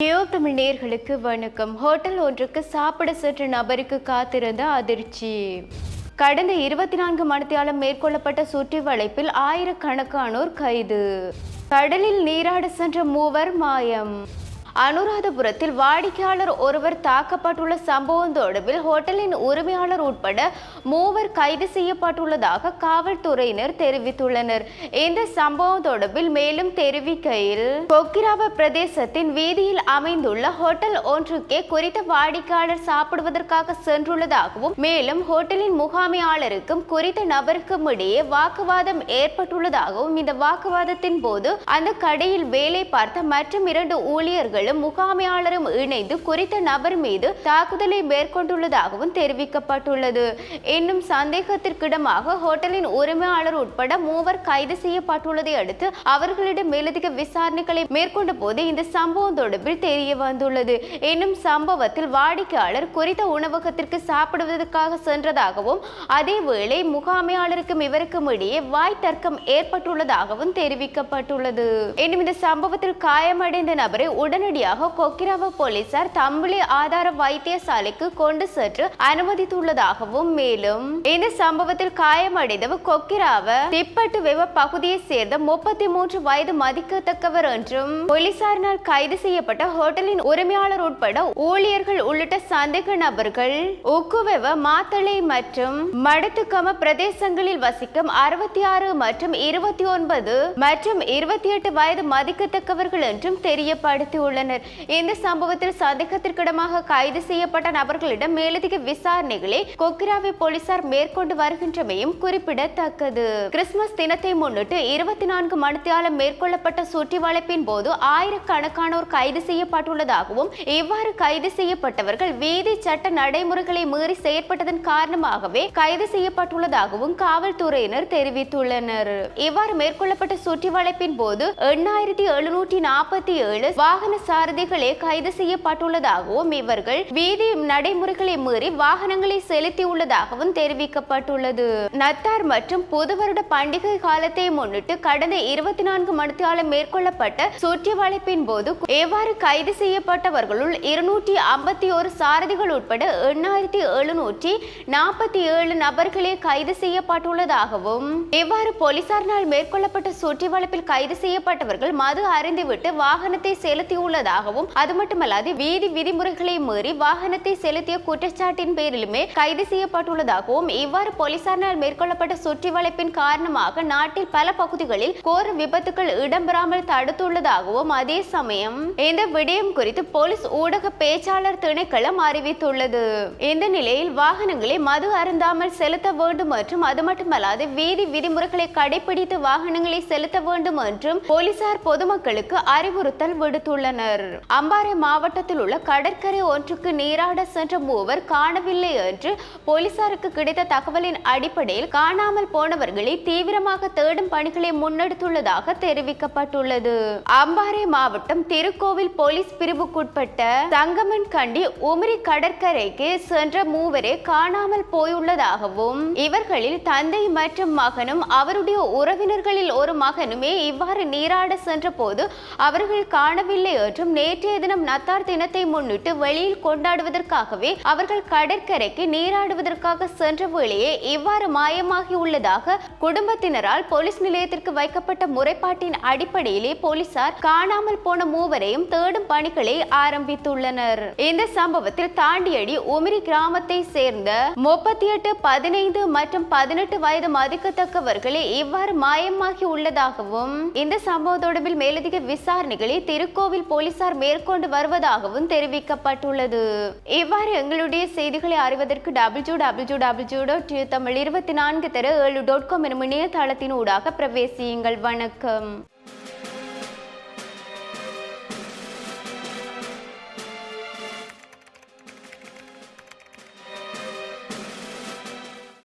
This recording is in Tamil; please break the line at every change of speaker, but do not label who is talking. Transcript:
தமிழ் நேயர்களுக்கு வணக்கம். ஹோட்டல் ஒன்றுக்கு சாப்பிட சென்ற நபருக்கு காத்திருந்த அதிர்ச்சி. கடந்த 24 மணித்தியாலம் மேற்கொள்ளப்பட்ட சுற்றி வளைப்பில் ஆயிரக்கணக்கானோர் கைது. கடலில் நீராட சென்ற மூவர் மாயம். அனுராதபுரத்தில் வாடிக்கையாளர் ஒருவர் தாக்கப்பட்டுள்ள சம்பவம் தொடர்பில் ஹோட்டலின் உரிமையாளர் உட்பட மூவர் கைது செய்யப்பட்டுள்ளதாக காவல்துறையினர் தெரிவித்துள்ளனர். இந்த சம்பவம் தொடர்பில் மேலும் தெரிவிக்கையில், கொக்கிராவ பிரதேசத்தின் வீதியில் அமைந்துள்ள ஹோட்டல் ஒன்றுக்கே குறித்த வாடிக்கையாளர் சாப்பிடுவதற்காக சென்றுள்ளதாகவும், மேலும் ஹோட்டலின் முகாமையாளருக்கும் குறித்த நபருக்கும் இடையே வாக்குவாதம் ஏற்பட்டுள்ளதாகவும், இந்த வாக்குவாதத்தின் போது அந்த கடையில் வேலை பார்த்த மற்றும் 2 ஊழியர்கள் முகாமையாளரும் இணைந்து குறித்த நபர் மீது தாக்குதலை மேற்கொண்டுள்ளதாகவும் தெரிவிக்கப்பட்டுள்ளது. இன்னும் சந்தேகத்திற்கிடமாக ஹோட்டலின் உரிமையாளர் உட்பட மூவர் கைது செய்யப்பட்டுள்ளதை அடுத்து அவர்களிடம் மேலதிக விசாரணைகளை மேற்கொண்ட போது இந்த சம்பவம் தொடர்பில் தெரிய வந்துள்ளது. இன்னும் சம்பவத்தில் வாடிக்கையாளர் குறித்த உணவகத்திற்கு சாப்பிடுவதற்காக சென்றதாகவும், அதேவேளை முகாமையாளருக்கும் இவருக்கும் இடையே வாய் தர்க்கம் ஏற்பட்டுள்ளதாகவும் தெரிவிக்கப்பட்டுள்ளது. இன்னும் இந்த சம்பவத்தில் காயமடைந்த நபரை உடனடியாக கொக்கிராவ போலீசார் தம்புளை ஆதார வைத்தியசாலைக்கு கொண்டு சென்று அனுமதித்துள்ளதாகவும், மேலும் இந்த சம்பவத்தில் காயமடைந்தவர் கொக்கிராவ திப்பட்டு வெவ பகுதியை சேர்ந்த 33 வயது மதிக்கத்தக்கவர் என்றும், போலீசாரினால் கைது செய்யப்பட்ட ஹோட்டலின் உரிமையாளர் உட்பட ஊழியர்கள் உள்ளிட்ட சந்தேக நபர்கள் உக்குவெவ, மாத்தளை மற்றும் மடத்துக்கம பிரதேசங்களில் வசிக்கும் 66 மற்றும் 29 மற்றும் 28 வயது மதிக்கத்தக்கவர்கள் என்றும் தெரியப்படுத்தியுள்ளனர். இந்த சம்பவத்தில் சந்தேகத்திற்கிடமாக கைது செய்யப்பட்ட நபர்களிடம் மேலதிக விசாரணைகளை கொக்கிராவை போலீசார் மேற்கொண்டு வருகின்றமையும் குறிப்பிடத்தக்கது. கிறிஸ்துமஸ் தினத்தை முன்னிட்டு 24 மணித்தியாலம் மேற்கொள்ளப்பட்ட சுற்றி வளைப்பின் போது ஆயிரக்கணக்கானோர் கைது செய்யப்பட்டுள்ளதாகவும், இவ்வாறு கைது செய்யப்பட்டவர்கள் வீதி சட்ட நடைமுறைகளை மீறி செயற்பட்டதன் காரணமாகவே கைது செய்யப்பட்டுள்ளதாகவும் காவல்துறையினர் தெரிவித்துள்ளனர். இவ்வாறு மேற்கொள்ளப்பட்ட சுற்றி வளைப்பின் போது 8747 வாகன சாரதிகளே கைது செய்யப்பட்டுள்ளதாகவும், இவர்கள் வீதி நடைமுறைகளை மீறி வாகனங்களை செலுத்தியுள்ளதாகவும் தெரிவிக்கப்பட்டுள்ளது. நத்தார் மற்றும் புது வருட பண்டிகை காலத்தை முன்னிட்டு கடந்த 24 மணித்தியாலம் மேற்கொள்ளப்பட்ட சுற்றி வளைப்பின் போது எவ்வாறு கைது செய்யப்பட்டவர்களுள் 251 சாரதிகள் உட்பட 8747 நபர்களே கைது செய்யப்பட்டுள்ளதாகவும், இவ்வாறு போலீசாரினால் மேற்கொள்ளப்பட்ட சுற்றி வளைப்பில் கைது செய்யப்பட்டவர்கள் மது அருந்திவிட்டு வாகனத்தை செலுத்தியுள்ளதாகவும், அது மட்டுமல்லாது வீதி விதிமுறைகளை மீறி வாகனத்தை செலுத்திய குற்றச்சாட்டின் பேரிலுமே கைது செய்யப்பட்டுள்ளதாகவும், இவ்வாறு போலீசாரினால் மேற்கொள்ளப்பட்ட சுற்றி வளைப்பின் காரணமாக நாட்டில் பல பகுதிகளில் கோர விபத்துகள் இடம்பெறாமல் தடுத்துள்ளதாகவும், அதே சமயம் இந்த விடயம் குறித்து போலீஸ் ஊடக பேச்சாளர் திணைக்களம் அறிவித்துள்ளது. இந்த நிலையில் வாகனங்களை மது அருந்தாமல் செலுத்த வேண்டும் மற்றும் அது மட்டுமல்லாது வீதி விதிமுறைகளை கடைபிடித்து வாகனங்களை செலுத்த வேண்டும் என்றும் போலீசார் பொதுமக்களுக்கு அறிவுறுத்தல் விடுத்துள்ளனர். அம்பாறை மாவட்டத்தில் உள்ள கடற்கரை ஒன்றுக்கு நீராட சென்ற மூவர் காணவில்லை என்று போலீசாருக்கு கிடைத்த தகவலின் அடிப்படையில் காணாமல் போனவர்களை தீவிரமாக தேடும் பணிகளை முன்னெடுத்துள்ளதாக தெரிவிக்கப்பட்டுள்ளது. அம்பாறை மாவட்டம் திருக்கோவில் போலீஸ் பிரிவுக்குட்பட்ட சங்கமன் கண்டி உமரி கடற்கரைக்கு சென்ற மூவரே காணாமல் போயுள்ளதாகவும், இவர்களில் தந்தை மற்றும் மகனும் அவருடைய உறவினர்களில் ஒரு மகனுமே இவ்வாறு நீராட சென்ற போது அவர்கள் காணவில்லை என்றும், நேற்றைய தினம் நத்தார் தினத்தை முன்னிட்டு வெளியில் கொண்டாடுவதற்காகவே அவர்கள் கடற்கரைக்கு நீராடுவதற்காக சென்ற வேளையே இவ்வாறு மாயமாகி உள்ளதாக குடும்பத்தினரால் போலீஸ் நிலையத்திற்கு வைக்கப்பட்ட முறைப்பாட்டின் அடிப்படையிலே போலீசார் காணாமல் போன மூவரையும் தேடும் பணிகளை ஆரம்பித்துள்ளனர். இந்த சம்பவத்தில் தாண்டியடி உமிரி கிராமத்தை சேர்ந்த 38, 15 மற்றும் 18 வயது மதிக்கத்தக்கவர்களே இவ்வாறு மாயமாகி உள்ளதாகவும், இந்த சம்பவ தொடர்பில் மேலதிக விசாரணைகளை திருக்கோவில் போலீசார் மேற்கொண்டு வருவதாகவும் தெரிவிக்கப்பட்டுள்ளது. இவ்வாறு எங்களுடைய செய்திகளை அறிவதற்கு www.tamil24 எனும் இணையதளத்தின் ஊடாக பிரவேசியுங்கள். வணக்கம்.